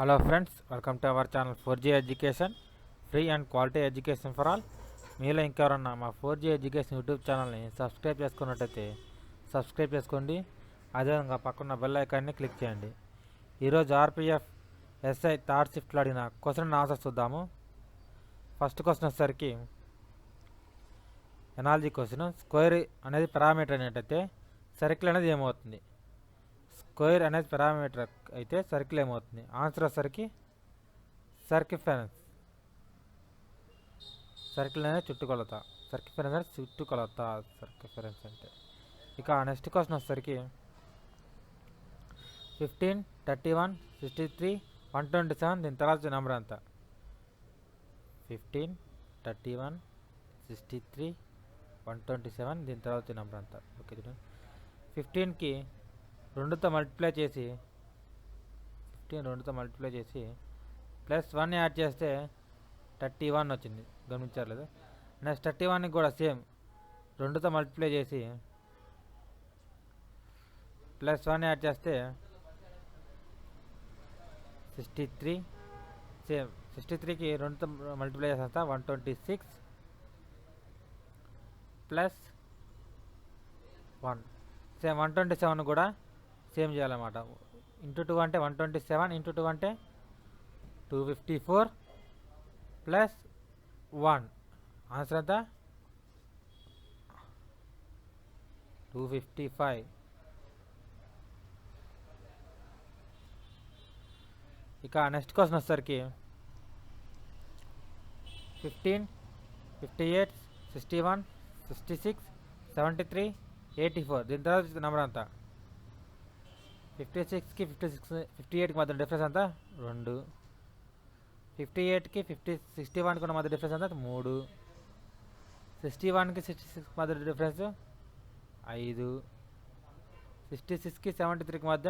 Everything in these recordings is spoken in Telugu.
Hello friends, welcome to our channel 4G Education, free and quality education for all. మీలో ఇంకెవరన్నా మా 4G ఎడ్యుకేషన్ యూట్యూబ్ ఛానల్ని సబ్స్క్రైబ్ చేసుకున్నట్టయితే సబ్స్క్రైబ్ చేసుకోండి. అదేవిధంగా పక్కన బెల్ ఐకాన్ని క్లిక్ చేయండి. ఈరోజు ఆర్పిఎఫ్ ఎస్ఐ థర్డ్ షిఫ్ట్లో అడిగిన క్వశ్చన్ అండ్ ఆన్సర్స్ చూద్దాము. ఫస్ట్ క్వశ్చన్ వచ్చేసరికి ఎనాలజీ క్వశ్చన్. స్క్వేర్ అనేది పారామీటర్ అనేటైతే సర్కిల్ అనేది ఏమవుతుంది? స్క్వేర్ అనేది పారామీటర్ అయితే సర్కిల్ ఏమవుతుంది? ఆన్సర్ వచ్చేసరికి సర్కిఫరెన్స్. సర్కిల్ అనేది చుట్టుకొలత. సర్కిఫరెన్స్ అనేది చుట్టుకొలత. సర్కిఫరెన్స్ అంటే ఇక నెక్స్ట్ క్వశ్చన్ వచ్చేసరికి 15, 31, 63, 127 దీని తర్వాత నెంబర్ ఎంత? 15, 31, 63, 127 దీని తర్వాత నెంబర్ ఎంత? ఓకే చూడండి. 15కి 2తో మల్టిప్లై చేసి 15 2తో మల్టిప్లై చేసి +1 యాడ్ చేస్తే 31 వచ్చింది. గమనించారు లేదా? నెక్స్ట్ 31కి కూడా సేమ్ 2తో మల్టిప్లై చేసి +1 యాడ్ చేస్తే 63. సేమ్ 63కి 2తో మల్టిప్లై చేస్తే 126 +1. సేమ్ 127 కూడా సేమ్ చేయాలన్నమాట. ఇంటూ 2 అంటే 127, ఇంటూ 2 అంటే 254 +1. ఆన్సర్ ఎంత? 255. ఇక నెక్స్ట్ క్వశ్చన్ వచ్చేసరికి 15, 58, 61, 66, 73, 84 దీని తర్వాత నెంబర్ ఎంత? 56కి 58కి మధ్య డిఫరెన్స్ ఎంత? 2. 58కి 61కి మధ్య డిఫరెన్స్ ఎంత? 3. 61కి 66 మధ్య డిఫరెన్స్ 5. 66కి 73కి మధ్య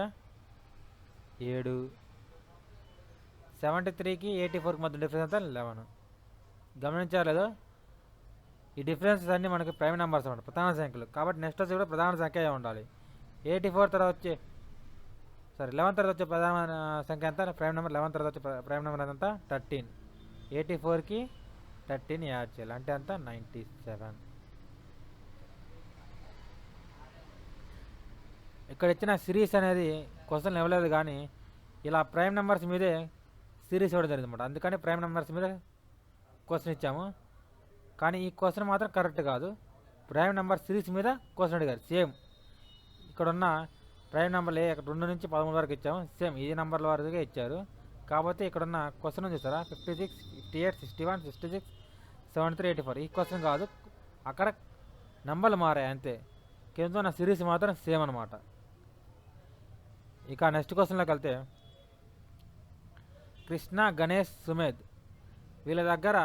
7. 73కి 84కి మధ్య డిఫరెన్స్ ఎంత? 11. గమనించారు లేదా? ఈ డిఫరెన్సెస్ అన్నీ మనకి ప్రైమ్ నెంబర్స్ అన్నమాట, ప్రధాన సంఖ్యలు. కాబట్టి నెక్స్ట్ వచ్చి కూడా ప్రధాన సంఖ్య ఉండాలి. 84 తర్వాత వచ్చే 11 తర్వాత వచ్చే ప్రధాన సంఖ్య ఎంత? Prime number. 11 తర్వాత వచ్చే ప్రైమ్ నెంబర్ ఎంత? 13. 84కి 13 యాడ్ చేయాలి అంటే ఎంత? 97. ఇక్కడ ఇచ్చిన సిరీస్ అనేది క్వశ్చన్ ఇవ్వలేదు, కానీ ఇలా ప్రైమ్ నెంబర్స్ మీదే సిరీస్ ఇవ్వడం జరిగింది అన్నమాట. అందుకని ప్రైమ్ నెంబర్స్ మీద క్వశ్చన్ ఇచ్చాము. కానీ ఈ క్వశ్చన్ మాత్రం కరెక్ట్ కాదు. ప్రైమ్ నెంబర్ సిరీస్ మీద క్వశ్చన్ అడిగారు. సేమ్ ఇక్కడున్న ప్రైమ్ నెంబర్లు ఇక్కడ 2 నుంచి 13 వరకు ఇచ్చాము. సేమ్ ఈ నెంబర్ల వరకుగా ఇచ్చారు. కాకపోతే ఇక్కడున్న క్వశ్చన్ చూసారా? 56, 58, 61, 66, 73, 84 ఈ క్వశ్చన్ కాదు. అక్కడ నెంబర్లు మారాయి అంతే. కింద ఉన్న సిరీస్ మాత్రం సేమ్ అనమాట. ఇక నెక్స్ట్ క్వశ్చన్లోకి వెళ్తే కృష్ణ, గణేష్, సుమేధ్ వీళ్ళ దగ్గర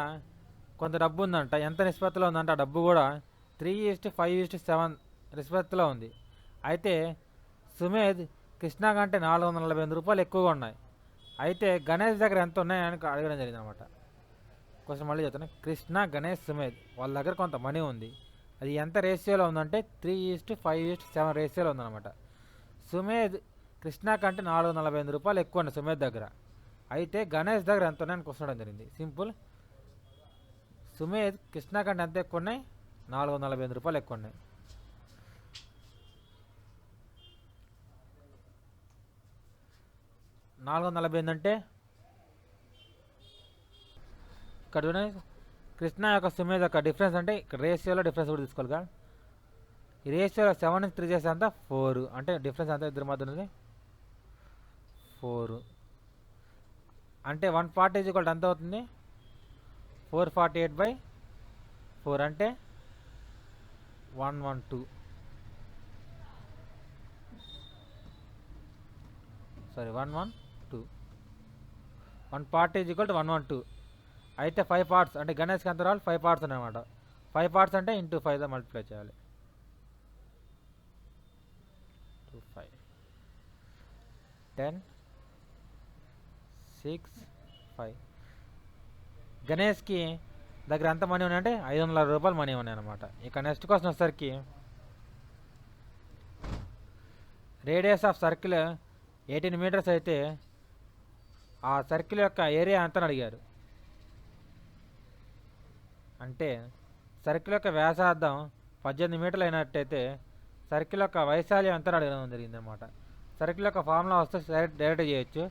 కొంత డబ్బు ఉందంట. ఎంత నిష్పత్తిలో ఉందంట? ఆ డబ్బు కూడా 3:5:7 నిష్పత్తిలో ఉంది. అయితే సుమేధ్ కృష్ణ కంటే 448 రూపాయలు ఎక్కువగా ఉన్నాయి. అయితే గణేష్ దగ్గర ఎంత ఉన్నాయని అడగడం జరిగింది అనమాట. క్వశ్చన్ మళ్ళీ చెప్తాను. కృష్ణ, గణేష్, సుమేధ్ వాళ్ళ దగ్గర కొంత మనీ ఉంది. అది ఎంత రేషియోలో ఉందంటే 3:5:7 రేషియోలో ఉందన్నమాట. సుమేధ్ కృష్ణ కంటే 448 రూపాయలు ఎక్కువ ఉన్నాయి సుమేధ్ దగ్గర. అయితే గణేష్ దగ్గర ఎంత ఉన్నాయని క్వశ్చన్ అడగడం జరిగింది. సింపుల్. సుమేధ్ కృష్ణ కంటే ఎంత ఎక్కువ ఉన్నాయి? 448 రూపాయలు ఎక్కువ ఉన్నాయి. $448 అంటే ఇక్కడ కృష్ణ యొక్క సుమేధ్ యొక్క డిఫరెన్స్ అంటే ఇక్కడ రేషియోలో డిఫరెన్స్ కూడా తీసుకోవాలి కదా. ఈ రేషియోలో 7 నుంచి 3 చేస్తే అంత 4 అంటే డిఫరెన్స్ అంతా ఇద్దరి మధ్య ఉన్నది 4. అంటే 140 ఎంత అవుతుంది? 448/4 అంటే 112. 112. 140 112. అయితే 5 పార్ట్స్ అంటే గణేష్కి ఎంత రావాలి? 5 పార్ట్స్ అన్నమాట. 5 పార్ట్స్ అంటే ఇంటూ 5తో మల్టిప్లై చేయాలి. 5 10 6 5. గణేష్కి దగ్గర ఎంత మనీ ఉన్నాయంటే 560 రూపాయలు మనీ ఉన్నాయి అన్నమాట. ఇక నెక్స్ట్ క్వశ్చన్ వచ్చేసరికి రేడియస్ ఆఫ్ సర్కిల్ 18 మీటర్స్ అయితే ఆ సర్కిల్ యొక్క ఏరియా ఎంత అని అడిగారు. అంటే సర్కిల్ యొక్క వ్యాసార్థం 18 మీటర్లు అయినట్టయితే సర్కిల్ యొక్క వైశాల్యం ఎంత అని అడగడం జరిగింది అనమాట. సర్కిల్ యొక్క ఫార్ములా వస్తే డైరెక్ట్ చేయొచ్చు.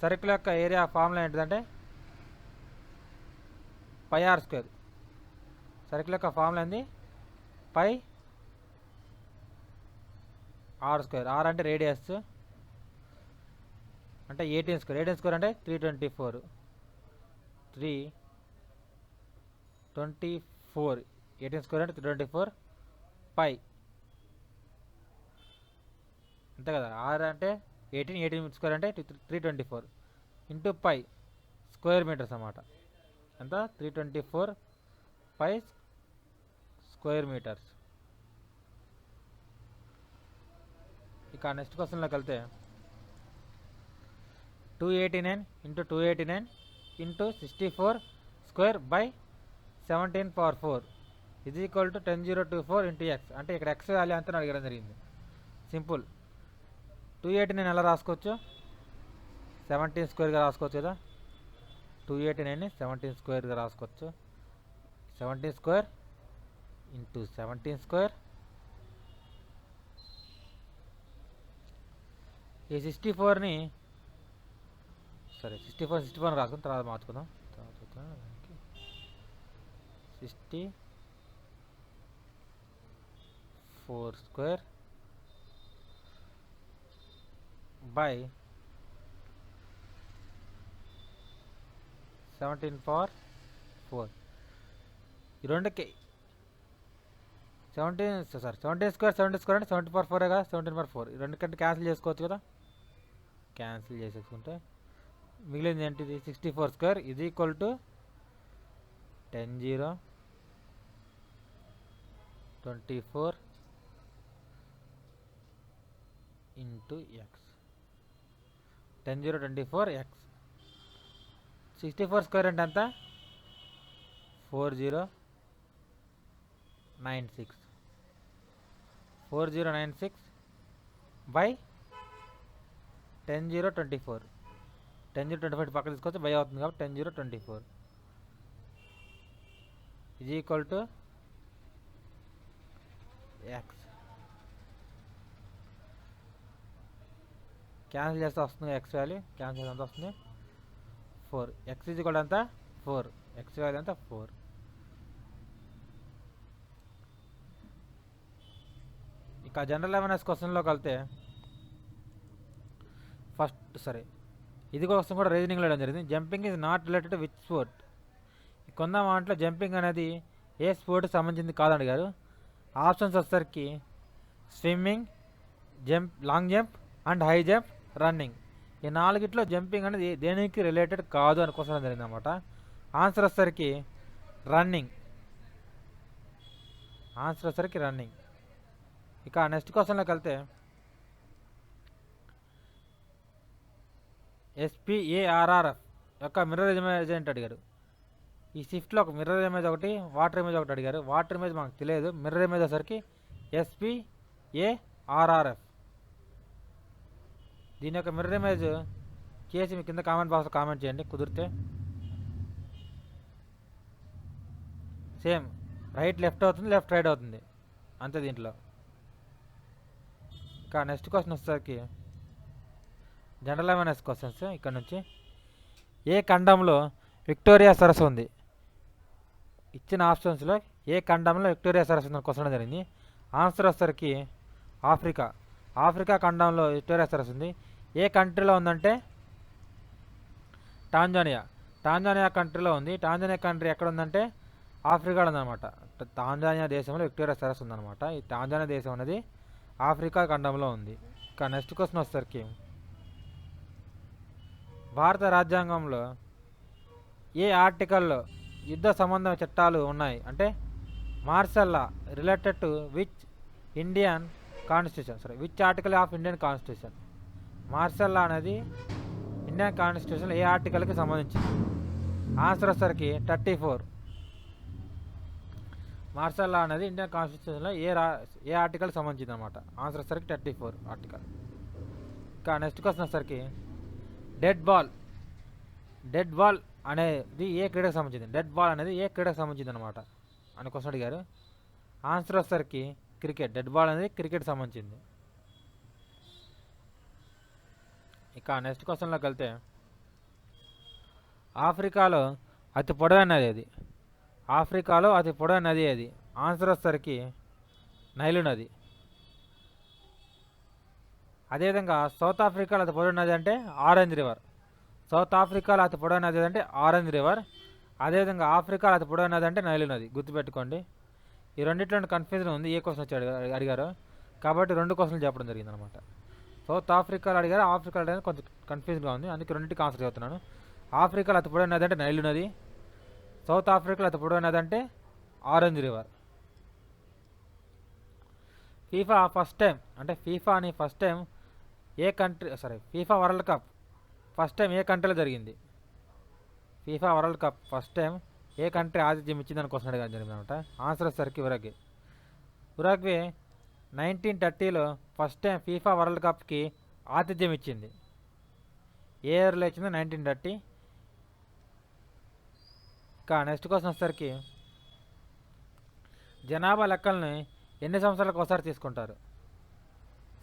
సర్కిల్ యొక్క ఏరియా ఫార్ములా ఏంటిదంటే పై ఆర్ స్క్వేర్. సర్కిల్ యొక్క ఫార్ములా ఏంది పై ఆర్ స్క్వేర్. ఆర్ అంటే రేడియస్ అంటే 18 స్క్వేర్. 18 స్క్వేర్ అంటే 324. 18 స్క్వేర్ అంటే 324 పై అంతే కదా. ఆర్ అంటే 18 స్క్వేర్ అంటే 324 ఇంటూ పై స్క్వేర్ మీటర్స్ అన్నమాట. ఎంత 324 పై స్క్వేర్ మీటర్స్. ఇక నెక్స్ట్ క్వశ్చన్లోకి వెళ్తే 289 into 289 into 64 square by 17 power 4 is equal to 10024 into X. అంటే ఇక్కడ ఎక్స్ వాల్యూ అంతా అడగడం జరిగింది. సింపుల్. 289 ఎలా రాసుకోవచ్చు, 17 స్క్వేర్గా రాసుకోవచ్చు కదా. 289ని 17 స్క్వేర్గా రాసుకోవచ్చు. 17 స్క్వేర్ ఇంటూ 17 స్క్వేర్. ఈ 64ని 64 రాసుకుని తర్వాత మార్చుకుందాం. 64 స్క్వేర్ బై 17 పవర్ 4. ఈ రెండుకి 17 స్క్వేర్ 70 స్క్వేర్ అంటే 70 పవర్ 4 కదా. 17 పవర్ 4 ఈ రెండు కంటే క్యాన్సిల్ చేసుకోవచ్చు కదా. క్యాన్సిల్ చేసేసుకుంటే మిగిలింది ఏంటిది 64 స్క్వేర్ ఇది equal to 10024 into X. 10024 X. 64 square అంటే ఎంత 4096. 4096 బై 10024. 10024 పక్కన తీసుకొచ్చి బై అవుతుంది కాబట్టి 10024 is equal to X. Cancel చేస్తే వస్తుంది ఎక్స్ వాల్యూ. క్యాన్సిల్ ఎంత వస్తుంది 4. ఎక్స్ ఈజ్ ఈక్వల్ ఎంత 4. ఎక్స్ వాల్యూ ఎంత 4. ఇక జనరల్ అవేర్నెస్ క్వశ్చన్లోకి వెళ్తే ఫస్ట్ ఇది కోసం కూడా రీజనింగ్లో వేయడం జరిగింది. Jumping is not related with sport. కొంత దాంట్లో జంపింగ్ అనేది ఏ స్పోర్ట్కి సంబంధించింది కాదండి గారు. ఆప్షన్స్ వచ్చేసరికి swimming, long jump and high jump, running. ఈ నాలుగిట్లో జంపింగ్ అనేది దేనికి రిలేటెడ్ కాదు అని క్వశ్చన్ జరిగింది అనమాట. ఆన్సర్ వచ్చేసరికి రన్నింగ్. ఇక నెక్స్ట్ క్వశ్చన్లోకి వెళ్తే SPARRF యొక్క మిర్రర్ ఇమేజ్ ఏంటి అడిగారు. ఈ షిఫ్ట్లో ఒక మిర్రర్ ఇమేజ్ ఒకటి, వాటర్ ఇమేజ్ ఒకటి అడిగారు. వాటర్ ఇమేజ్ మనకు తెలియదు. మిర్రర్ ఇమేజ్ వచ్చేసరికి SPARRF. దీని యొక్క మిర్రర్ ఇమేజ్ చేసి మీ కింద కామెంట్ బాక్స్లో కామెంట్ చేయండి కుదిరితే. సేమ్ రైట్ లెఫ్ట్ అవుతుంది, లెఫ్ట్ రైట్ అవుతుంది అంతే దీంట్లో. ఇక నెక్స్ట్ క్వశ్చన్ వచ్చేసరికి జనరల్ అవేర్నెస్ క్వశ్చన్స్. ఇక్కడ నుంచి ఏ ఖండంలో విక్టోరియా సరస్సు ఉంది. ఇచ్చిన ఆప్షన్స్లో ఏ ఖండంలో విక్టోరియా సరస్సు ఉందని క్వశ్చన్ జరిగింది. ఆన్సర్ వచ్చేసరికి ఆఫ్రికా ఖండంలో విక్టోరియా సరస్సు ఉంది. ఏ కంట్రీలో ఉందంటే టాంజానియా కంట్రీలో ఉంది. టాంజానియా కంట్రీ ఎక్కడ ఉందంటే ఆఫ్రికాలో ఉందన్నమాట. టాంజానియా దేశంలో విక్టోరియా సరస్సు ఉందన్నమాట. ఈ టాంజానియా దేశం అనేది ఆఫ్రికా ఖండంలో ఉంది. ఇక నెక్స్ట్ క్వశ్చన్ వచ్చేసరికి భారత రాజ్యాంగంలో ఏ ఆర్టికల్లో యుద్ధ సంబంధ చట్టాలు ఉన్నాయి అంటే martial law related to which Indian constitution. Which article of Indian constitution. Martial law అనేది ఇండియన్ కాన్స్టిట్యూషన్ ఏ ఆర్టికల్కి సంబంధించింది. ఆన్సర్ వచ్చేసరికి 34. మార్షల్ లా అనేది ఇండియన్ కాన్స్టిట్యూషన్లో ఏ ఆర్టికల్కి సంబంధించింది అనమాట. ఆన్సర్ వచ్చేసరికి 34 ఆర్టికల్. ఇక నెక్స్ట్ క్వశ్చన్ వచ్చేసరికి డెడ్ బాల్ డెడ్ బాల్ అనేది ఏ క్రీడకు సంబంధించింది, డెడ్ బాల్ అనేది ఏ క్రీడకు సంబంధించింది అనమాట అని క్వశ్చన్ అడిగారు. ఆన్సర్ వచ్చేసరికి క్రికెట్. డెడ్ బాల్ అనేది క్రికెట్ సంబంధించింది. ఇక నెక్స్ట్ క్వశ్చన్లోకి వెళ్తే, ఆఫ్రికాలో అతి పొడవైన నది ఏది? ఆఫ్రికాలో అతి పొడవైన నది ఏది? ఆన్సర్ వచ్చేసరికి నైలు నది. అదేవిధంగా సౌత్ ఆఫ్రికాలో అతి పొడవైన నది అంటే ఆరెంజ్ రివర్. సౌత్ ఆఫ్రికాలో అతి పొడవైన నది అంటే ఆరెంజ్ రివర్. అదేవిధంగా ఆఫ్రికాలో అతి పొడవైన నది అంటే నైలు నది. గుర్తుపెట్టుకోండి. ఈ రెండిట్లో కన్ఫ్యూజన్ ఉంది, ఏ క్వశ్చన్ వచ్చి అడిగారో. కాబట్టి 2 క్వశ్చన్లు చెప్పడం జరిగింది అనమాట. సౌత్ ఆఫ్రికాలో అడిగారు, ఆఫ్రికాలో అడిగారు, కొంచెం కన్ఫ్యూజన్గా ఉంది, అందుకే రెండింటికి ఆన్సర్ చెప్తున్నాను. ఆఫ్రికాలో అతి పొడవైన నది అంటే నైలు నది. సౌత్ ఆఫ్రికాలో అతి పొడవైన నది అంటే orange river. FIFA first time అంటే FIFA world cup first time ఏ కంట్రీలో జరిగింది? FIFA world cup first time ఏ కంట్రీ ఆతిథ్యం ఇచ్చిందని క్వశ్చన్ అడగడం జరిగింది అనమాట. ఆన్సర్ వచ్చేసరికి ఉరుగ్వే. ఉరుగ్వే 1930లో ఫస్ట్ టైం ఫీఫా వరల్డ్ కప్కి ఆతిథ్యం ఇచ్చింది. ఏ ఇయర్లో ఇచ్చిందో 1930. ఇక నెక్స్ట్ క్వశ్చన్ వచ్చేసరికి, జనాభా లెక్కల్ని ఎన్ని సంవత్సరాలకు ఒకసారి తీసుకుంటారు?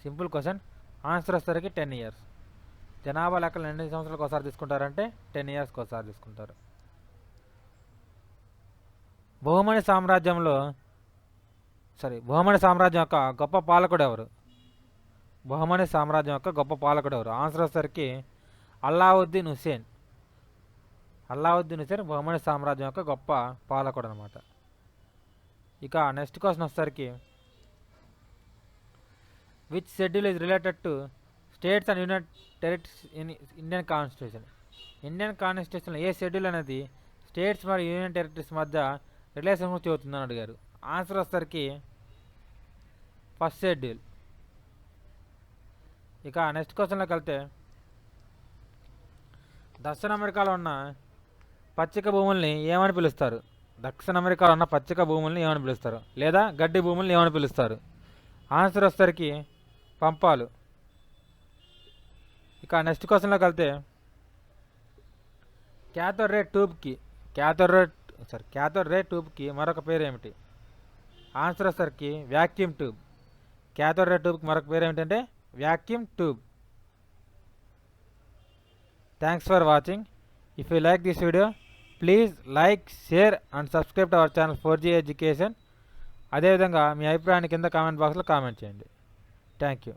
Simple question. ఆన్సర్ వచ్చేసరికి 10 ఇయర్స్. జనాభా లెక్కలను ఎన్ని సంవత్సరాలకు ఒకసారి తీసుకుంటారంటే 10 ఇయర్స్కి ఒకసారి తీసుకుంటారు. బహుమని సామ్రాజ్యం యొక్క గొప్ప పాలకుడు ఎవరు? బహుమని సామ్రాజ్యం యొక్క గొప్ప పాలకుడు ఎవరు? ఆన్సర్ వచ్చేసరికి అల్లావుద్దీన్ హుసేన్. బహుమని సామ్రాజ్యం యొక్క గొప్ప పాలకుడు అనమాట. ఇక నెక్స్ట్ క్వశ్చన్ వచ్చేసరికి, which schedule is related to states and union territories in Indian constitution? Indian కాన్స్టిట్యూషన్లో ఏ షెడ్యూల్ అనేది స్టేట్స్ మరియు యూనియన్ టెరిటరీస్ మధ్య రిలేషన్ గురించి చెబుతుందని అడిగారు. ఆన్సర్ వచ్చేసరికి ఫస్ట్ షెడ్యూల్. ఇక నెక్స్ట్ క్వశ్చన్లోకి వెళ్తే, దక్షిణ అమెరికాలో ఉన్న పచ్చిక భూముల్ని ఏమని పిలుస్తారు? దక్షిణ అమెరికాలో ఉన్న పచ్చిక భూముల్ని ఏమని పిలుస్తారు? లేదా గడ్డి భూముల్ని ఏమని పిలుస్తారు? ఆన్సర్ వచ్చేసరికి పంపాలు. ఇక నెక్స్ట్ క్వశ్చన్లోకి వెళ్తే, క్యాథోడ్ రే ట్యూబ్కి మరొక పేరు ఏమిటి? ఆన్సర్ వచ్చేసరికి వ్యాక్యూమ్ ట్యూబ్. క్యాథోడ్ రే ట్యూబ్కి మరొక పేరు ఏమిటంటే vacuum tube. Thanks for watching. If you like this video, please like, share and subscribe to our channel 4G education. అదేవిధంగా మీ అభిప్రాయాన్ని కింద కామెంట్ బాక్స్లో కామెంట్ చేయండి. Thank you.